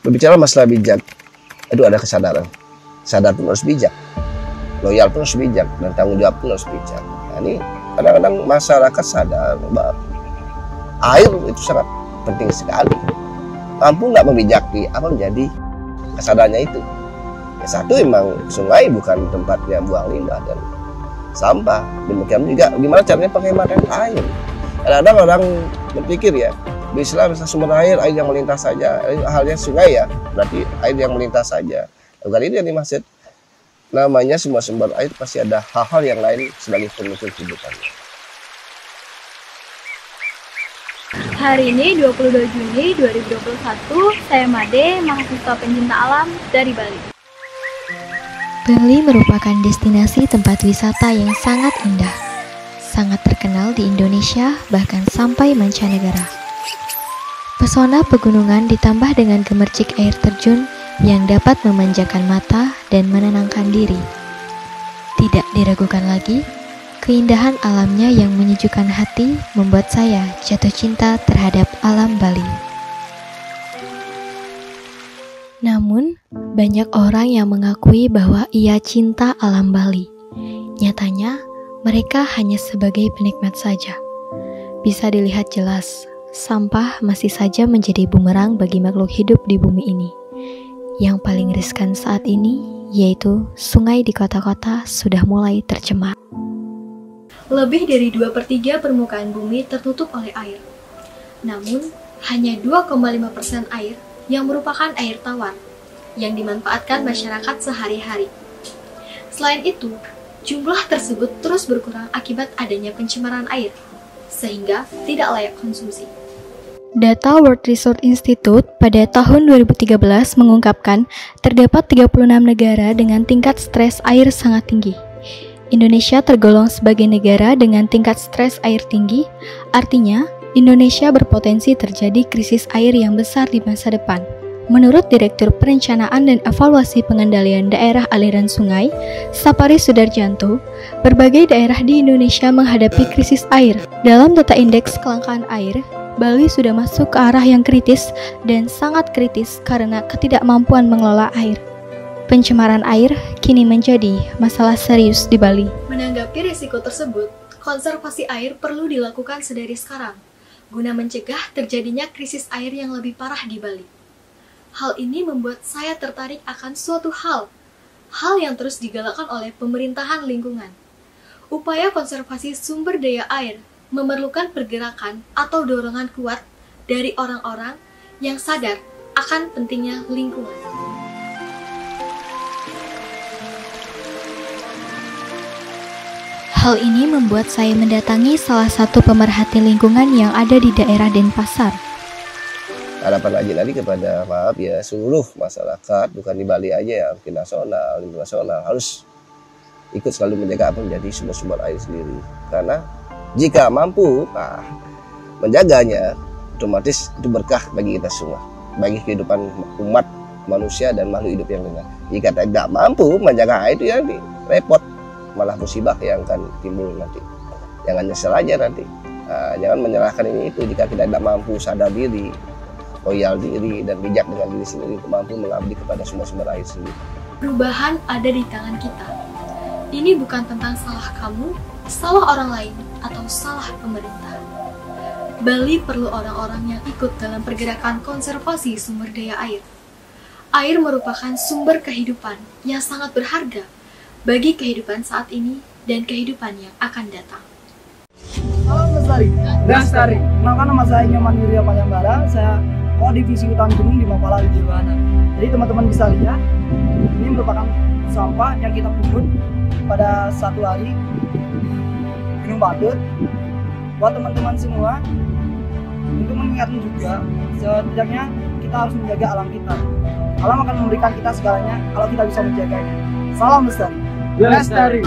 Berbicara masalah bijak, itu ada kesadaran. Sadar pun harus bijak, loyal pun harus bijak, dan tanggung jawab pun harus bijak. Nah, ini kadang-kadang masyarakat sadar bahwa air itu sangat penting sekali. Mampu nggak membijaki apa menjadi kesadarannya itu. Ya, satu, emang sungai bukan tempatnya buang limbah dan sampah. Demikian juga gimana caranya penghematan air. Kadang-kadang orang berpikir ya, bisa sumber air yang melintas saja, halnya sungai ya, berarti air yang melintas saja. Bukan ini yang dimaksud. Namanya semua sumber air pasti ada hal-hal yang lain sebagai penutur kehidupannya. Hari ini 22 Juni 2021, saya Made, mahasiswa pencinta alam dari Bali. Bali merupakan destinasi tempat wisata yang sangat indah, sangat terkenal di Indonesia bahkan sampai mancanegara. Pesona pegunungan ditambah dengan gemercik air terjun yang dapat memanjakan mata dan menenangkan diri. Tidak diragukan lagi, keindahan alamnya yang menyejukkan hati membuat saya jatuh cinta terhadap alam Bali. Namun, banyak orang yang mengakui bahwa ia cinta alam Bali. Nyatanya, mereka hanya sebagai penikmat saja. Bisa dilihat jelas, sampah masih saja menjadi bumerang bagi makhluk hidup di bumi ini. Yang paling riskan saat ini, yaitu sungai di kota-kota sudah mulai tercemar. Lebih dari 2/3 permukaan bumi tertutup oleh air. Namun, hanya 2,5% air yang merupakan air tawar, yang dimanfaatkan masyarakat sehari-hari. Selain itu, jumlah tersebut terus berkurang akibat adanya pencemaran air, sehingga tidak layak konsumsi. Data World Resources Institute pada tahun 2013 mengungkapkan terdapat 36 negara dengan tingkat stres air sangat tinggi. Indonesia tergolong sebagai negara dengan tingkat stres air tinggi, artinya Indonesia berpotensi terjadi krisis air yang besar di masa depan. Menurut Direktur Perencanaan dan Evaluasi Pengendalian Daerah Aliran Sungai, Sapari Sudarjanto, berbagai daerah di Indonesia menghadapi krisis air. Dalam data indeks kelangkaan air, Bali sudah masuk ke arah yang kritis dan sangat kritis karena ketidakmampuan mengelola air. Pencemaran air kini menjadi masalah serius di Bali. Menanggapi risiko tersebut, konservasi air perlu dilakukan sedari sekarang, guna mencegah terjadinya krisis air yang lebih parah di Bali. Hal ini membuat saya tertarik akan suatu hal yang terus digalakkan oleh pemerintahan lingkungan. Upaya konservasi sumber daya air memerlukan pergerakan atau dorongan kuat dari orang-orang yang sadar akan pentingnya lingkungan. Hal ini membuat saya mendatangi salah satu pemerhati lingkungan yang ada di daerah Denpasar. Harapan Aji Nadi kepada seluruh masyarakat, bukan di Bali aja ya, mungkin nasional, internasional, harus ikut selalu menjaga apa menjadi sumber-sumber air sendiri. Karena jika mampu menjaganya, otomatis itu berkah bagi kita semua, bagi kehidupan umat manusia dan makhluk hidup yang lainnya. Jika tidak mampu menjaga air itu ya repot, malah musibah yang akan timbul nanti. Jangan nyesel aja nanti. Jangan menyerahkan ini itu jika kita tidak mampu sadar diri, loyal diri, dan bijak dengan diri sendiri untuk mampu mengabdi kepada sumber-sumber air sendiri. Perubahan ada di tangan kita. Ini bukan tentang salah kamu, salah orang lain, atau salah pemerintah. Bali perlu orang-orang yang ikut dalam pergerakan konservasi sumber daya air. Air merupakan sumber kehidupan yang sangat berharga bagi kehidupan saat ini dan kehidupan yang akan datang. Salam lestari. Kenalkan, nama saya Nyoman Wirya Panjambara. Saya Kodivisi Hutan Gunung di Mapala Wijiwana. Jadi teman-teman bisa lihat, ini merupakan sampah yang kita pungut pada satu hari di Gunung Batut. Buat teman-teman semua, untuk mengingatkan juga, setidaknya kita harus menjaga alam kita. Alam akan memberikan kita segalanya kalau kita bisa menjaganya. Salam lestari.